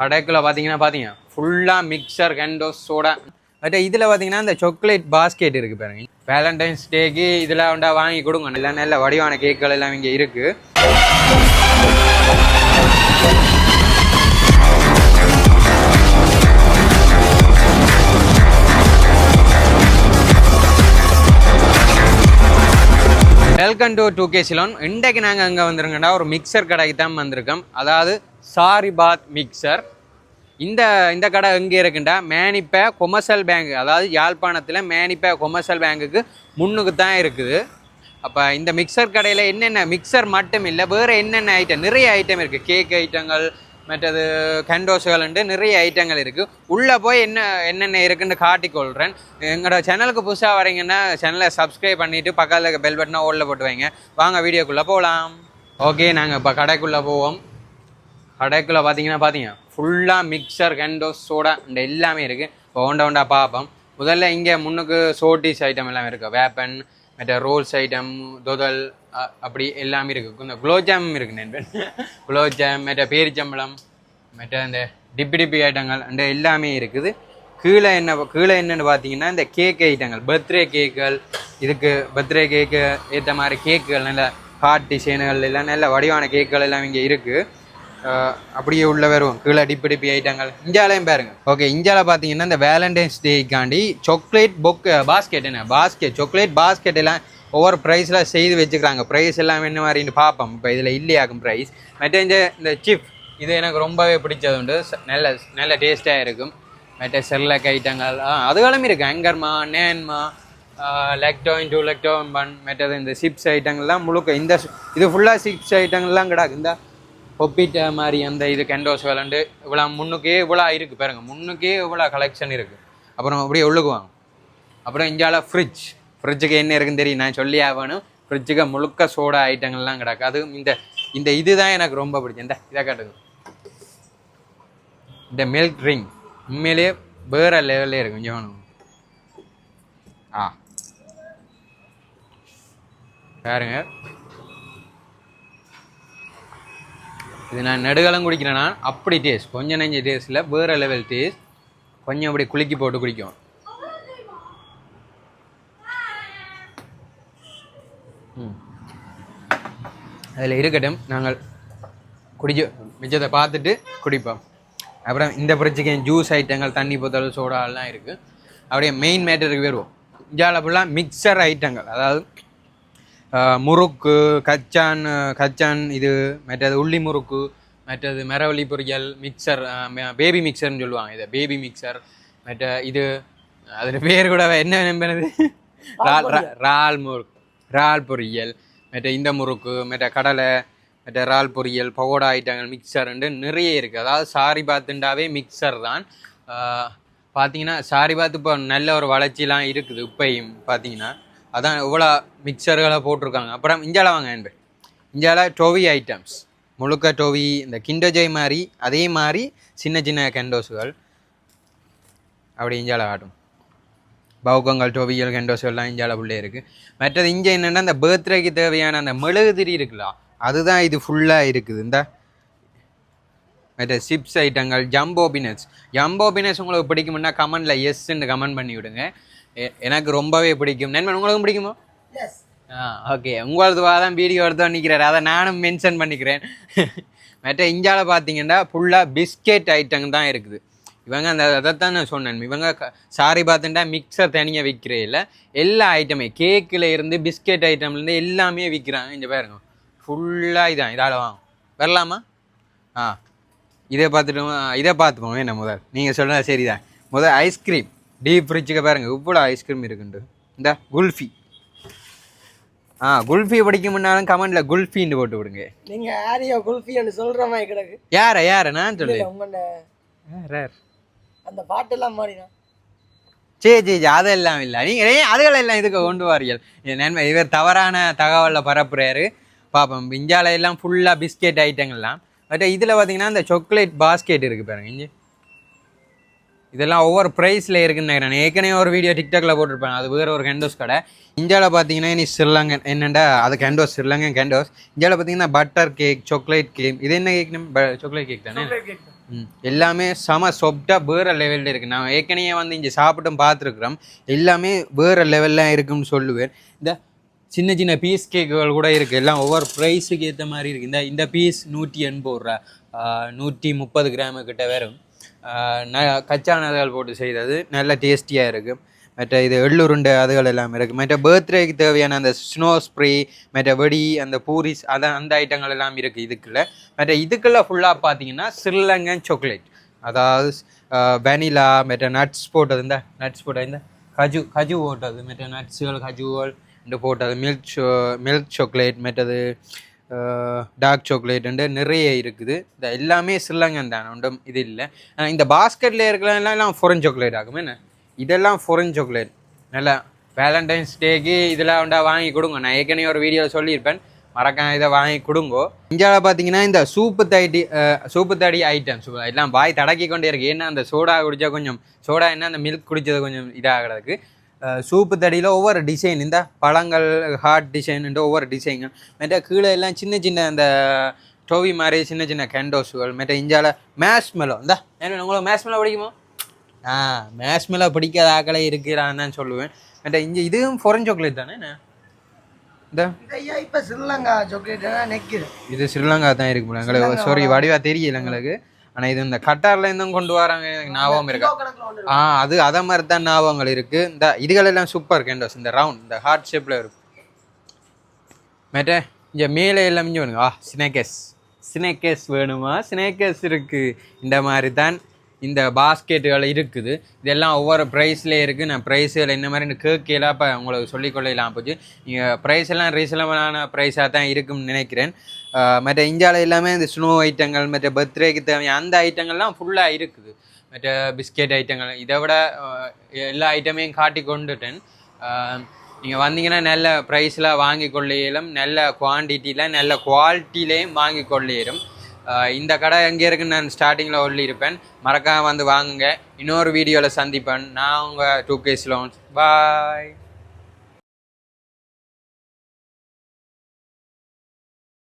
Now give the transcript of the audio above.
கடைக்குள்ள பார்த்தீங்கன்னா ஃபுல்லாக மிக்சர் கேண்டோஸ் சோடா. பட் இதில் பார்த்தீங்கன்னா இந்த சாக்லேட் பாஸ்கெட் இருக்குது பாருங்க. வேலண்டைன்ஸ் டேக்கு இதில் உண்டா வாங்கி கொடுங்க. நல்ல நல்ல வடிவான கேக்குகள் எல்லாம் இங்கே இருக்குது. Welcome to 2K Ceylon. இன்றைக்கு நாங்கள் அங்கே வந்துருங்கடா ஒரு மிக்சர் கடைக்கு தான் வந்திருக்கோம். அதாவது சாரிபாத் மிக்சர். இந்த கடை எங்கே இருக்குண்டா மேனிப்பே கொமர்ஷியல் பேங்க், அதாவது யாழ்ப்பாணத்தில் மேனிப்பே கொமர்ஷியல் பேங்குக்கு முன்னுக்கு தான் இருக்குது. அப்போ இந்த மிக்சர் கடையில் என்னென்ன மிக்சர் மட்டும் இல்லை, வேறு என்னென்ன ஐட்டம், நிறைய ஐட்டம் இருக்குது. கேக் ஐட்டங்கள், மற்றது கண்டோஸ்கள்ன்ட்டு நிறைய ஐட்டங்கள் இருக்குது. உள்ளே போய் என்னென்ன இருக்குன்னு காட்டிக்கொள்கிறேன். எங்களோட சேனலுக்கு புதுசாக வரீங்கன்னா சேனலை சப்ஸ்கிரைப் பண்ணிவிட்டு பக்கத்தில் பெல் பட்டனை ஓலில் போட்டு வைங்க. வாங்க வீடியோக்குள்ளே போகலாம். ஓகே, நாங்கள் இப்போ கடைக்குள்ளே போவோம். கடைக்குள்ளே பார்த்தீங்கன்னா ஃபுல்லாக மிக்சர் கேண்டோஸ் சோடா இந்த எல்லாமே இருக்குது. இப்போ ஒண்டா பார்ப்போம். முதல்ல இங்கே முன்னுக்கு சோட்டிஸ் ஐட்டம் எல்லாமே இருக்குது. வேப்பன், மற்ற ரோல்ஸ் ஐட்டம், தொதல், அப்படி எல்லாமே இருக்குது. இந்த குலோப்ஜாம் இருக்குது நண்பன். குலோப்ஜாம், மற்ற பேரிச்சம்பளம், மற்ற இந்த டிப்பி ஐட்டங்கள் அந்த எல்லாமே இருக்குது. கீழே என்னென்னு பார்த்தீங்கன்னா இந்த கேக் ஐட்டங்கள், பர்த்டே கேக்குகள், இதுக்கு பர்த்டே கேக்கு ஏற்ற மாதிரி கேக்குகள், நல்ல ஹார்ட் டிசைனுகள் எல்லாம் நல்ல வடிவான கேக்குகள் எல்லாம் இங்கே இருக்குது. அப்படியே உள்ள வரும். கீழே டிப்பி ஐட்டங்கள் இஞ்சாலையும் பாருங்க. ஓகே, இஞ்சால பார்த்தீங்கன்னா இந்த வேலண்டைன்ஸ் டேக்காண்டி சாக்லேட் பாஸ்கெட் சாக்லேட் பாஸ்கெட் எல்லாம் ஒவ்வொரு ப்ரைஸில் செய்து வச்சுக்கிறாங்க. ப்ரைஸ் எல்லாம் என்ன மாதிரின்னு பார்ப்போம். இப்போ இதில் இல்லையாக்கும் ப்ரைஸ். மற்ற இந்த சிப் இது எனக்கு ரொம்பவே பிடிச்சது உண்டு. நல்ல டேஸ்ட்டாக இருக்கும். மற்ற செர்லக் ஐட்டங்கள் அதுகளும் இருக்குது. ஆங்கர்மா, நேன்மா, லெக்டோன் 2 லெக்டோன் 1, மற்றது இந்த சிப்ஸ் ஐட்டங்கள்லாம் முழுக்க இது ஃபுல்லாக சிப்ஸ் ஐட்டங்கள்லாம் கிடாக்கு. இந்த ஒப்பிட்ட மாதிரி அந்த இது கேண்டோஸ் விளாண்டு இவ்வளோ முன்னுக்கே இவ்வளோ இருக்குது பாருங்க. முன்னுக்கே இவ்வளோ கலெக்ஷன் இருக்குது. அப்புறம் அப்படியே உள்ளுக்குவாங்க. அப்புறம் இந்தியாவில் ஃப்ரிட்ஜுக்கு என்ன இருக்குன்னு தெரியும், நான் சொல்லி ஆகணும். ஃப்ரிட்ஜுக்கு முழுக்க சோடா ஐட்டங்கள்லாம் கிடக்கு. அதுவும் இந்த இதுதான் எனக்கு ரொம்ப பிடிக்கும். இதை காட்டுங்க. இந்த மில்க் ட்ரிங்க் உண்மையிலேயே வேறு லெவல்லே இருக்கும். கொஞ்சம் பாருங்க, இது நான் நெடுகாலம் குடிக்கிறேன்னா அப்படி டேஸ்ட், கொஞ்சம் நெஞ்ச டேஸ்ட்டில் வேறு லெவல் டேஸ்ட். கொஞ்சம் அப்படி குலுக்கி போட்டு குடிக்கும். அதில் இருக்கட்டும், நாங்கள் மிச்சத்தை பார்த்துட்டு குடிப்போம். அப்புறம் இந்த பிரச்சனைக்கு ஜூஸ் ஐட்டங்கள், தண்ணி போத்தல், சோடா எல்லாம் இருக்குது. அப்படியே மெயின் மேட்டருக்கு வருவோம். இந்தியாவில் ஃபுல்லாக மிக்சர் ஐட்டங்கள், அதாவது முறுக்கு, கச்சான் இது, மற்றது உள்ளி முறுக்கு, மற்றது மரவள்ளி பொரியல், மிக்சர், பேபி மிக்சர்னு சொல்லுவாங்க. இதை பேபி மிக்சர். மற்ற இது அதில் பேர் கூட என்ன நம்பினது, இறால் பொரியல், மற்ற இந்த முறுக்கு, மற்ற கடலை, மற்ற இறால் பொரியல், பகோடா ஐட்டங்கள், மிக்சர்ன்ட்டு நிறைய இருக்குது. அதாவது சாரிபாத்துண்டாவே மிக்சர் தான். பார்த்தீங்கன்னா சாரிபாத் இப்போ நல்ல ஒரு வளர்ச்சிலாம் இருக்குது. இப்போயும் பார்த்தீங்கன்னா அதான் இவ்வளோ மிக்சர்களை போட்டிருக்காங்க. அப்புறம் இஞ்சால வாங்க என்பது, இஞ்சால டோவி ஐட்டம்ஸ் முழுக்க டோவி, இந்த கிண்டோஜய் மாதிரி அதே மாதிரி சின்ன சின்ன கெண்டோஸுகள் அப்படி இஞ்சால காட்டும். பவுக்கங்கள், டோவிகள், கெண்டோஸுகள்லாம் இஞ்சால உள்ளே இருக்குது. மற்றது இங்கே என்னென்னா இந்த பர்த்டேக்கு தேவையான அந்த மெழுகுதிரி இருக்குல்ல, அதுதான் இது ஃபுல்லாக இருக்குது. இந்த மற்ற சிப்ஸ் ஐட்டங்கள், ஜம்போ பினட்ஸ் உங்களுக்கு பிடிக்கும்னா கமெண்டில் எஸ்ன்னு கமெண்ட் பண்ணி விடுங்க. எனக்கு ரொம்பவே பிடிக்கும். நண்பன் உங்களுக்கும் பிடிக்குமோ? ஓகே, உங்களது தான் வீடியோ எடுத்து நிற்கிறாரு, அதை நானும் மென்ஷன் பண்ணிக்கிறேன். மற்ற இந்தியாவில் பார்த்தீங்கன்னா ஃபுல்லாக பிஸ்கெட் ஐட்டம் தான் இருக்குது. இவங்க அதைத்தான் நான் சொன்னேன். இவங்க சாரி பார்த்துட்டா மிக்சர் தனியாக விற்கிறே இல்லை, எல்லா ஐட்டமே கேக்கில் இருந்து பிஸ்கெட் ஐட்டம்லேருந்து எல்லாமே விற்கிறாங்க. இங்கே பாருங்க, ஃபுல்லாக இதால் வாங்க வரலாமா? இதை பார்த்துப்போம். என்ன முதல் நீங்கள் சொல்லுங்கள், சரிதான். முதல் ஐஸ்கிரீம், டீப் ஃப்ரிட்ஜுக்கு பாருங்கள் இவ்வளோ ஐஸ்கிரீம் இருக்குண்டு. இந்த குல்ஃபி குல்ஃபி படிக்க முன்னாலும் கமெண்ட்ல குல்ஃபின்னு போட்டு விடுங்க. நீங்க யாரையோ குல்ஃபின்னு சொல்ற மாதிரி கிடக்கு. யார நான் சொல்லுங்க. அந்த பாட்டெல்லாம் மாறினா சரி அதெல்லாம் இல்லை. நீங்கள் அதுகளெல்லாம் இதுக்கு கொண்டு வாரியல். நன்மை இவர் தவறான தகவலில் பரப்புறாரு. பார்ப்போம். இந்தியாவில் எல்லாம் ஃபுல்லாக பிஸ்கெட் ஐட்டங்கள்லாம். பட் இதில் பார்த்தீங்கன்னா இந்த சாக்லேட் பாஸ்கெட் இருக்குது பாருங்க. இங்கே இதெல்லாம் ஒவ்வொரு ப்ரைஸில் இருக்குன்னு நினைக்கிறேன். ஏற்கனவே ஒரு வீடியோ டிக்டாக்ல போட்டிருப்பேன். அது வேறு ஒரு கேண்டோஸ் கடை. இந்தியாவில் பார்த்தீங்கன்னா நீ ஸ்ரீலங்கன் என்னென்னா அது கேண்டோஸ், ஸ்ரீலங்கன் கேண்டோஸ். இந்தியாவில் பார்த்தீங்கன்னா பட்டர் கேக், சாக்லேட் கேக். இது என்ன கேக்? சாக்லேட் கேக் தானே. எல்லாமே செம சாஃப்டாக வேறு லெவலில் இருக்குது. நான் ஏற்கனவே வந்து இங்கே சாப்பிட்டும் பார்த்துருக்குறோம். எல்லாமே வேறு லெவலில் இருக்குன்னு சொல்லுவேன். இந்த சின்ன சின்ன பீஸ் கேக்குகள் கூட இருக்குது. எல்லாம் ஒவ்வொரு ப்ரைஸுக்கு ஏற்ற மாதிரி இருக்குது. இந்த பீஸ் 180 ரூபா, 130 கிராமு கிட்ட வரும். கச்சானதுகள் போட்டு செய்கிறது நல்ல டேஸ்டியாக இருக்குது. மற்ற இது எள்ளுருண்டை அதுகள் எல்லாம் இருக்குது. மற்ற பர்த்டேக்கு தேவையான அந்த ஸ்னோ ஸ்ப்ரே, மற்ற வெடி, அந்த பூரிஸ் அந்த ஐட்டங்கள் எல்லாம் இருக்குது இதுக்குள்ள. மற்ற இதுக்குள்ள ஃபுல்லாக பார்த்தீங்கன்னா ஸ்ரீலங்கன் சாக்லேட், அதாவது வெனிலா, மற்ற நட்ஸ் போட்டது, இந்த நட்ஸ் போட்டது, இந்த கஜு போட்டது, மற்ற நட்ஸுகள் கஜுகள் இந்த போட்டது, மில்க் சாக்லேட், மற்றது டார்க் சாக்லேட்டுண்டு நிறைய இருக்குது. இந்த எல்லாமே ஸ்ரீலங்கன் தானே, ஒன்றும் இது இல்லை. இந்த பாஸ்கெட்டில் இருக்கிறதெல்லாம் ஃபாரின் சாக்லேட் ஆகும். என்ன இதெல்லாம் ஃபாரின் சாக்லேட். நல்லா வேலண்டைன்ஸ் டேக்கு இதெல்லாம் உண்டா வாங்கி கொடுங்க. நான் ஏற்கனவே ஒரு வீடியோவில் சொல்லியிருப்பேன், மறக்காம இதை வாங்கி கொடுங்கோ. இந்தியாவில் பார்த்தீங்கன்னா இந்த சூப்பு தடி ஐட்டம்ஸ் எல்லாம் வாய் தடக்கி கொண்டே இருக்குது. ஏன்னா அந்த சோடா குடித்தா கொஞ்சம் சோடா என்ன அந்த மில்க் குடித்தது கொஞ்சம் இதாகிறதுக்கு. சூப்பு தடியில் ஒவ்வொரு டிசைன், இந்த பழங்கள் ஹார்ட் டிசைன்ட்டு ஒவ்வொரு டிசைன்கள். மற்ற கீழே எல்லாம் சின்ன சின்ன அந்த டோவி மாதிரி சின்ன சின்ன கேண்டோஸுகள். மற்ற இந்தியாவில் மேஷ்மெலோ, இந்த என்ன உங்களுக்கு மேஷ்மெலோ பிடிக்குமோ? மேஷ்மெலோ பிடிக்காத ஆக்களே இருக்கிறான்னு தான் சொல்லுவேன். மற்ற இங்கே இதுவும் ஃபாரின் சாக்லேட் தானே. என்ன இந்த இப்போ ஸ்ரீலங்கா சாக்லேட் நெக்கு இது ஸ்ரீலங்கா தான் இருக்கு போல எங்களுக்கு. சாரி வடிவா தெரியல எங்களுக்கு. ஆனால் இது இந்த கட்டாரில் இருந்தும் கொண்டு வராங்க, எனக்கு ஞாபகம் இருக்கு. அது அதை மாதிரி தான் ஞாபகங்கள் இருக்குது. இந்த இதுகள் எல்லாம் சூப்பர் கேண்டோஸ், இந்த ரவுண்ட் இந்த ஹார்ட் ஷேப்பில் இருக்கும். மேட்ட இங்கே மேலே எல்லாம் இங்கே வேணுங்க. ஸ்னேக்கஸ் வேணுமா? ஸ்னேக்கஸ் இருக்குது. இந்த மாதிரி தான் இந்த பாஸ்கெட்டுகள் இருக்குது. இதெல்லாம் ஒவ்வொரு ப்ரைஸ்லேயே இருக்குது. நான் ப்ரைஸுகள் இந்த மாதிரி கேட்கலாம் இப்போ உங்களுக்கு சொல்லிக்கொள்ளலாம் போச்சு. நீங்கள் ப்ரைஸ் எல்லாம் ரீசனபிளான ப்ரைஸாக தான் இருக்குன்னு நினைக்கிறேன். மற்ற இந்தியாவில் எல்லாமே இந்த ஸ்னோ ஐட்டங்கள், மற்ற பர்த்டேக்கு தேவையான அந்த ஐட்டங்கள்லாம் ஃபுல்லாக இருக்குது. மற்ற பிஸ்கெட் ஐட்டங்கள் இதை விட எல்லா ஐட்டமையும் காட்டி கொண்டுட்டேன். நீங்கள் வந்தீங்கன்னா நல்ல ப்ரைஸில் வாங்கி கொள்ளையிலும், நல்ல குவான்டிட்டியில் நல்ல குவாலிட்டியிலையும் வாங்கி கொள்ளையிடும். இந்த கடை எங்கே இருக்குன்னு நான் ஸ்டார்டிங்கில் சொல்லியிருப்பேன். மறக்காமல் வந்து வாங்குங்க. இன்னொரு வீடியோவில் சந்திப்பேன். நான் உங்கள் 2K Salons. பாய்.